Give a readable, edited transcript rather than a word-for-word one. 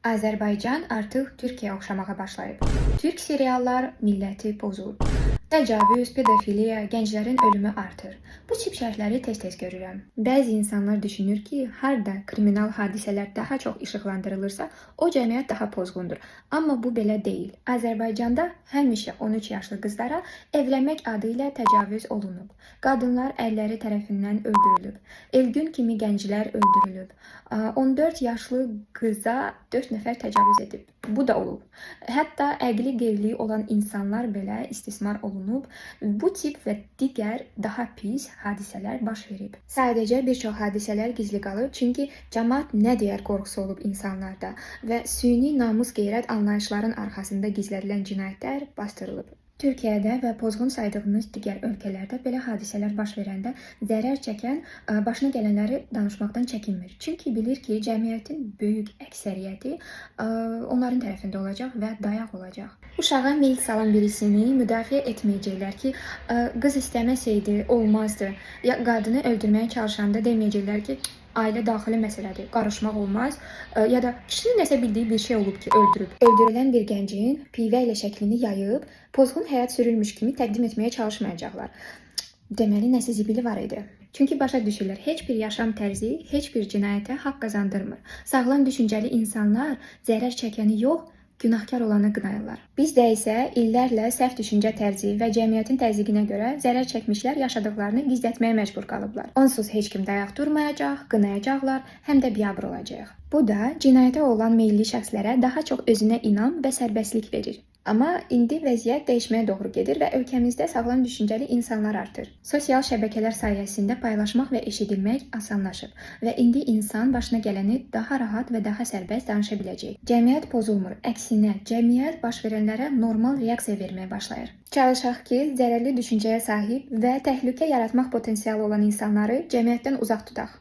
Azərbaycan artıq Türkiyəyə oxşamağa başlayıb. Türk seriallar milləti pozur. Təcavüz, pedofiliya, gənclərin ölümü artır. Bu tip şərhləri tez-tez görürəm. Bəzi insanlar düşünür ki, harda kriminal hadisələr daha çox işıqlandırılırsa, o cəmiyyət daha pozğundur. Amma bu belə deyil. Azərbaycanda həmişə 13 yaşlı qızlara evlənmək adı ilə təcavüz olunub. Qadınlar əlləri tərəfindən öldürülüb. Elgün kimi gənclər öldürülüb. 14 yaşlı qıza 4 nəfər təcavüz edib. Bu da olub. Hətta əqli qeyri olan insanlar belə istismar olunub. Bu tip və digər daha pis hadisələr baş verib. Sadəcə bir çox hadisələr gizli qalıb, çünki cəmaət nə deyər qorxusu olub insanlarda və süni namus qeyrət anlayışların arxasında gizlədilən cinayətlər bastırılıb. Türkiyədə və pozğun saydığımız digər ölkələrdə belə hadisələr baş verəndə zərər çəkən başına gələnləri danışmaqdan çəkinmir. Çünki bilir ki, cəmiyyətin böyük əksəriyyəti onların tərəfində olacaq və dayaq olacaq. Uşağa meyil salan birisini müdafiə etməyəcəklər ki, qız istəməsəydi olmazdı. Ya qadını öldürməyə çalışanda deməyəcəklər ki, ailə daxili məsələdir, qarışmaq olmaz, ya da kişinin nəsə bildiyi bir şey olub ki, öldürüb. Öldürülən bir gəncin pivə ilə şəklini yayıb, pozğun həyat sürülmüş kimi təqdim etməyə çalışmayacaqlar. Deməli, nəsə zibili var idi. Çünki başa düşürlər, heç bir yaşam tərzi, heç bir cinayətə haqq qazandırmır. Sağlam düşüncəli insanlar zərər çəkəni yox, günahkar olanı qınayırlar. Bizdə isə illərlə səhv düşüncə tərzi və cəmiyyətin təzyiqinə görə zərər çəkmişlər yaşadıqlarını gizlətməyə məcbur qalıblar. Onsuz heç kim dayaq durmayacaq, qınayacaqlar, həm də biabır olacaq. Bu da cinayətə olan meyilli şəxslərə daha çox özünə inam və sərbəstlik verir. Amma indi vəziyyət dəyişməyə doğru gedir və ölkəmizdə sağlam düşüncəli insanlar artır. Sosial şəbəkələr sayəsində paylaşmaq və eşidilmək asanlaşıb və indi insan başına gələni daha rahat və daha sərbəst danışa biləcək. Cəmiyyət pozulmur, əksinə cəmiyyət baş verənlərə normal reaksiya verməyə başlayır. Çalışaq ki, zərərli düşüncəyə sahib və təhlükə yaratmaq potensialı olan insanları cəmiyyətdən uzaq tutaq.